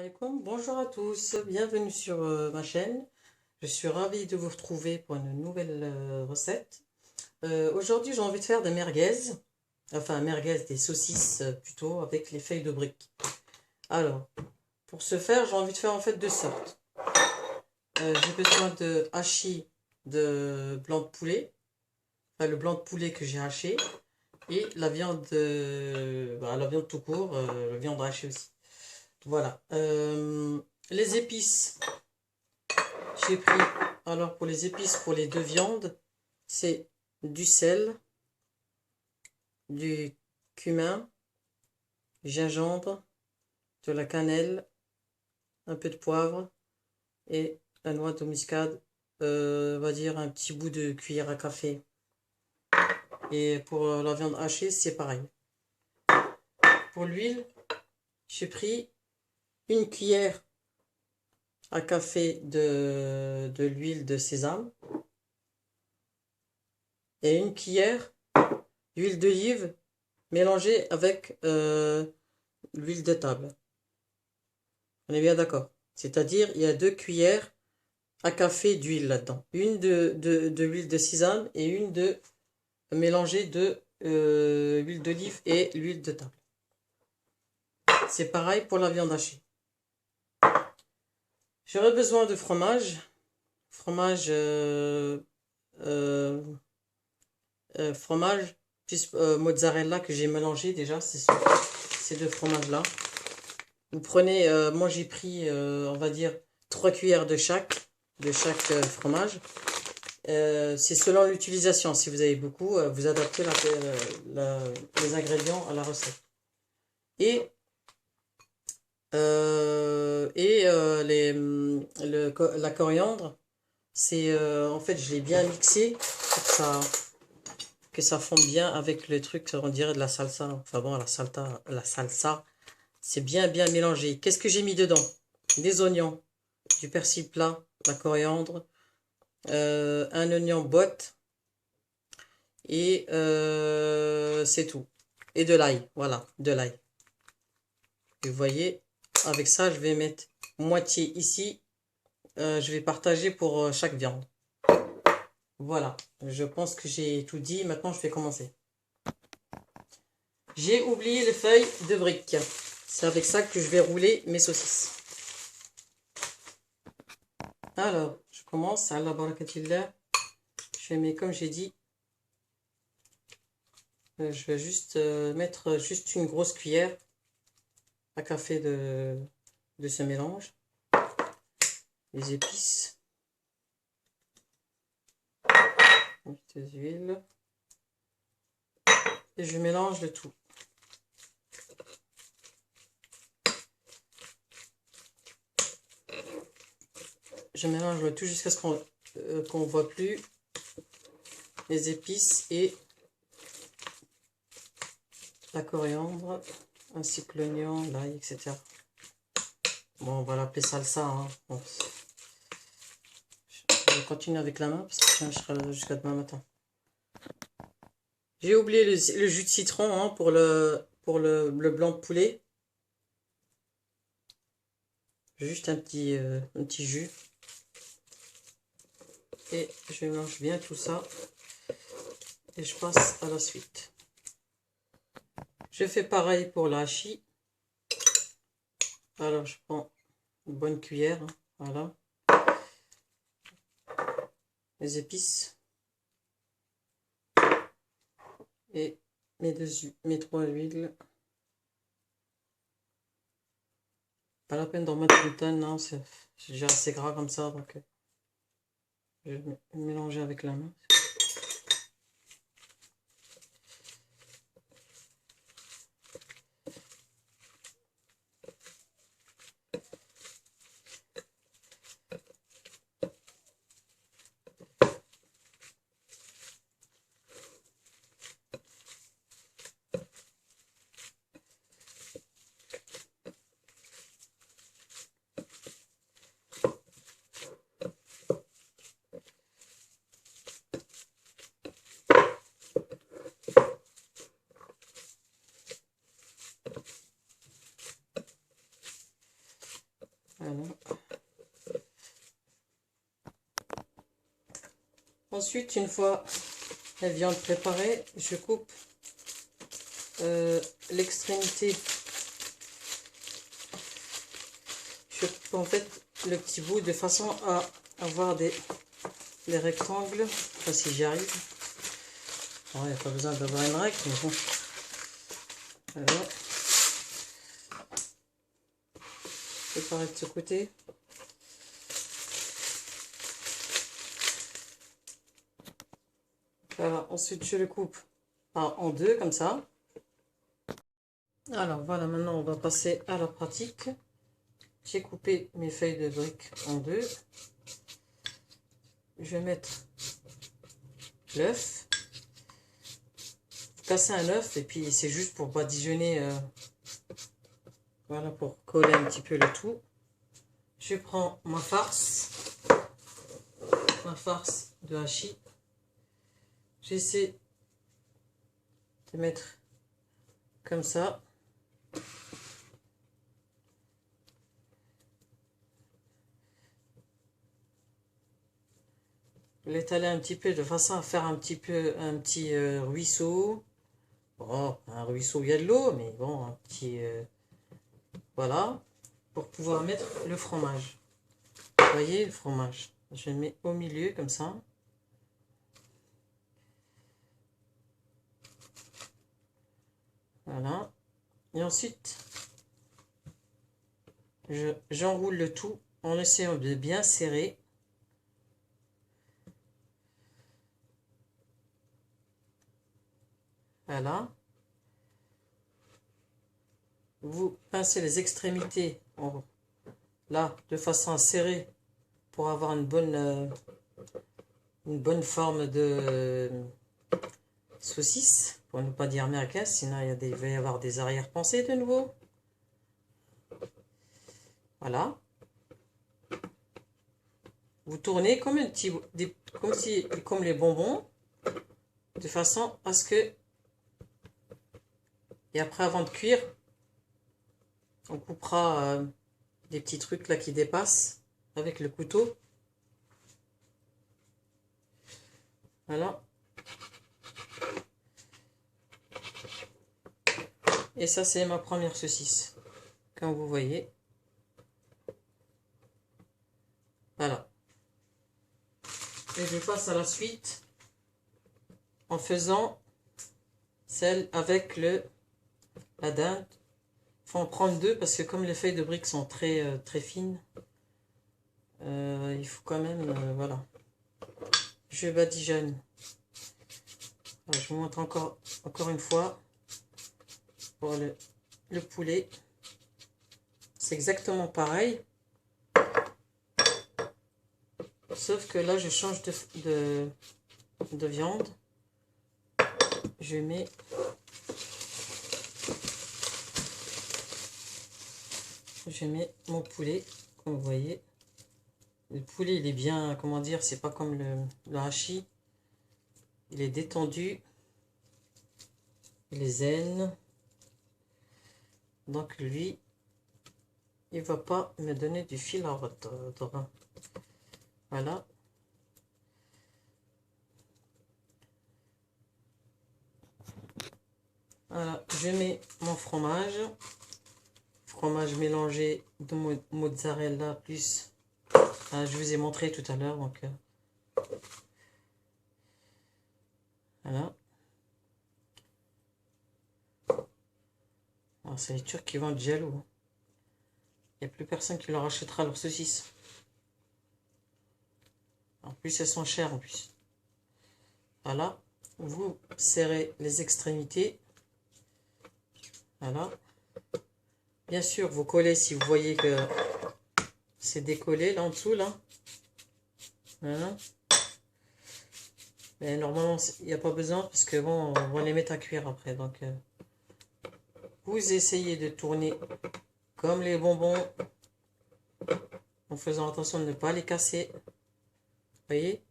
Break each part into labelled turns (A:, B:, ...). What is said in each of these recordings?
A: Alaikum. Bonjour à tous, bienvenue sur ma chaîne. Je suis ravie de vous retrouver pour une nouvelle recette. Aujourd'hui, j'ai envie de faire des merguez, enfin merguez, des saucisses plutôt, avec les feuilles de briques. Alors, pour ce faire, j'ai envie de faire en fait deux sortes. J'ai besoin de hachis de blanc de poulet, enfin le blanc de poulet que j'ai haché, et la viande, la viande tout court, la viande hachée aussi. Voilà. Les épices, j'ai pris, alors pour les épices, pour les deux viandes, c'est du sel, du cumin, du gingembre, de la cannelle, un peu de poivre et la noix de muscade, on va dire un petit bout de cuillère à café. Et pour la viande hachée, c'est pareil. Pour l'huile, j'ai pris une cuillère à café de l'huile de sésame et une cuillère d'huile d'olive mélangée avec l'huile de table. On est bien d'accord. C'est-à-dire, il y a 2 cuillères à café d'huile là-dedans. Une de l'huile de sésame et une de mélangée de l'huile d'olive et l'huile de table. C'est pareil pour la viande hachée. J'aurai besoin de fromage. Fromage, fromage plus mozzarella que j'ai mélangé déjà. C'est ces deux fromages-là. Vous prenez, moi j'ai pris, on va dire, 3 cuillères de chaque fromage. C'est selon l'utilisation. Si vous avez beaucoup, vous adaptez les ingrédients à la recette. Et, la coriandre, c'est en fait, je l'ai bien mixé pour que ça fonde bien avec le truc, on dirait de la salsa. Enfin bon, la salsa, c'est bien mélangé. Qu'est-ce que j'ai mis dedans? Des oignons, du persil plat, de la coriandre, un oignon botte et c'est tout. Et de l'ail, voilà, de l'ail. Vous voyez, avec ça, je vais mettre moitié ici. Je vais partager pour chaque viande. Voilà, je pense que j'ai tout dit. Maintenant, je vais commencer. J'ai oublié les feuilles de briques. C'est avec ça que je vais rouler mes saucisses. Alors, je commence. Allah barakatillah. Je mets, comme j'ai dit, je vais juste mettre juste une grosse cuillère à café de ce mélange. Les épices. Des huiles. Et je mélange le tout. Je mélange le tout jusqu'à ce qu'on voit plus les épices et la coriandre, ainsi que l'oignon, l'ail, etc. Bon, on va l'appeler salsa. Hein. Bon. Je continue avec la main parce que sinon je serai là jusqu'à demain matin. J'ai oublié le jus de citron hein, pour le blanc de poulet. Juste un petit jus. Et je mélange bien tout ça. Et je passe à la suite. Je fais pareil pour la hachis. Alors je prends une bonne cuillère. Hein, voilà. Les épices. Et mes 3 huiles. Pas la peine d'en mettre une tonne, non, c'est déjà assez gras comme ça, donc je vais mélanger avec la main. Voilà. Ensuite, une fois la viande préparée, je coupe l'extrémité. Je coupe en fait le petit bout de façon à avoir des rectangles. Enfin, si j'y arrive. Il n'y a pas besoin d'avoir une règle, mais bon. Voilà. Pareil de ce côté. Voilà, ensuite je le coupe en deux comme ça. Alors voilà, maintenant on va passer à la pratique. J'ai coupé mes feuilles de briques en deux. Je vais mettre l'œuf. Casser un œuf et puis c'est juste pour badigeonner. Voilà, pour coller un petit peu le tout. Je prends ma farce de hachis. J'essaie de mettre comme ça. L'étaler un petit peu de façon à faire un petit ruisseau. Bon, un ruisseau, il y a de l'eau, mais bon, un petit voilà, pour pouvoir mettre le fromage. Vous voyez le fromage, je le mets au milieu comme ça. Voilà. Et ensuite, j'enroule le tout en essayant de bien serrer. Voilà. Vous pincez les extrémités là de façon à serrer pour avoir une bonne forme de saucisse, pour ne pas dire merguez, sinon il va y avoir des arrière-pensées de nouveau. Voilà. Vous tournez comme un petit, comme les bonbons, de façon à ce que, et après avant de cuire, on coupera des petits trucs là qui dépassent avec le couteau. Voilà. Et ça, c'est ma première saucisse, comme vous voyez. Voilà. Et je passe à la suite en faisant celle avec la dinde. Il faut en prendre deux parce que comme les feuilles de briques sont très, très fines, il faut quand même, voilà. Je badigeonne. Alors, je vous montre encore une fois pour le poulet. C'est exactement pareil. Sauf que là, je change de viande. Je mets mon poulet, comme vous voyez. Le poulet, il est bien, comment dire, c'est pas comme le hachis. Il est détendu. Il est zen. Donc lui, il va pas me donner du fil à retordre. Voilà. Voilà, je mets mon fromage mélangé de mozzarella plus, je vous ai montré tout à l'heure, donc voilà. C'est les Turcs qui vendent jaloux. Il n'y a plus personne qui leur achètera leurs saucisses. En plus, elles sont chères en plus. Voilà. Vous serrez les extrémités. Voilà. Bien sûr, vous collez si vous voyez que c'est décollé là en dessous, là. Voilà. Mais normalement, il n'y a pas besoin parce que bon, on va les mettre à cuire après. Donc, vous essayez de tourner comme les bonbons en faisant attention de ne pas les casser. Vous voyez?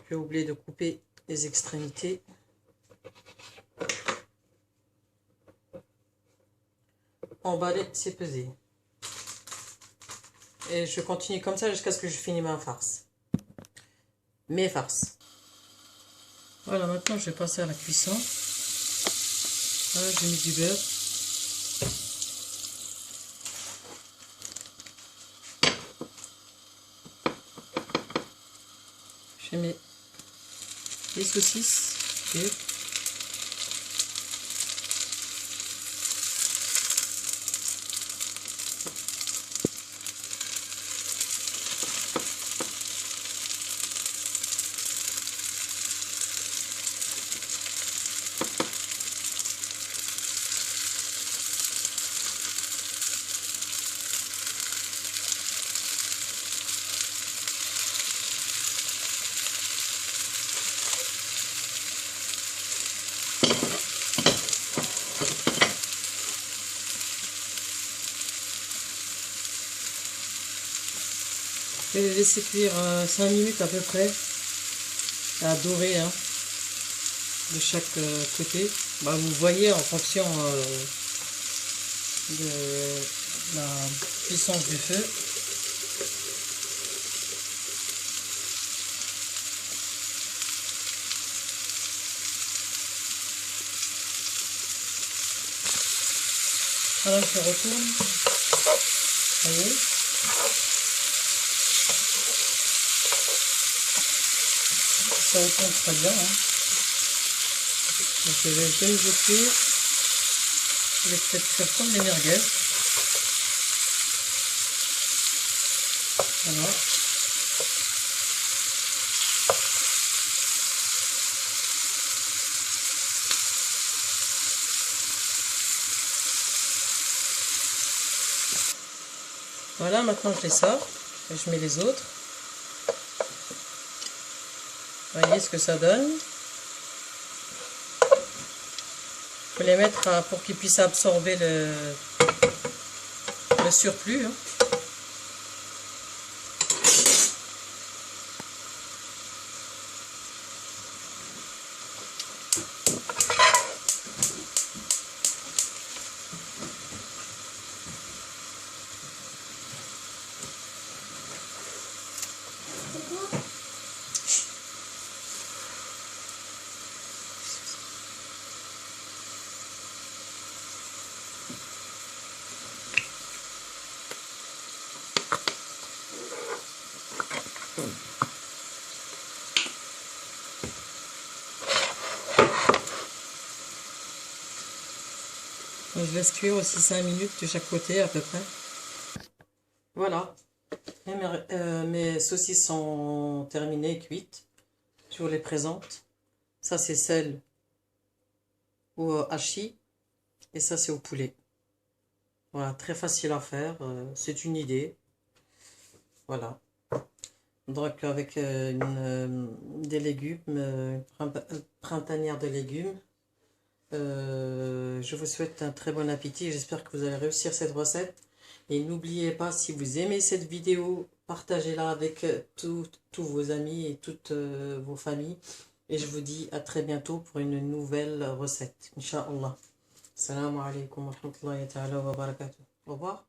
A: J'ai oublié de couper les extrémités. emballer, c'est pesé. Et je continue comme ça jusqu'à ce que je finis ma farce. Mes farces. Voilà, maintenant je vais passer à la cuisson. Voilà, j'ai mis du beurre. Je mets les saucisses. Et je vais les laisser cuire 5 minutes à peu près, à dorer hein, de chaque côté. Bah, vous voyez en fonction de la puissance du feu. Voilà, je retourne. Vous voyez. Ça retourne très bien. Hein. Donc je vais le nouveau cuire. Je vais peut-être faire comme les merguez. Voilà. Voilà, maintenant je les sors et je mets les autres. Voyez ce que ça donne. Il faut les mettre pour qu'ils puissent absorber le surplus. Hein. Je laisse cuire aussi 5 minutes de chaque côté à peu près. Voilà, mes saucisses sont terminées, cuites. Je vous les présente. Ça c'est celle au hachis et ça c'est au poulet. Voilà, très facile à faire, c'est une idée. Voilà. Donc avec des légumes, printanière de légumes. Je vous souhaite un très bon appétit. J'espère que vous allez réussir cette recette. Et n'oubliez pas, si vous aimez cette vidéo, partagez-la avec tous vos amis et toutes vos familles. Et je vous dis à très bientôt pour une nouvelle recette. Inch'Allah. Assalamu alaikum wa rahmatullahi wa barakatuh. Au revoir.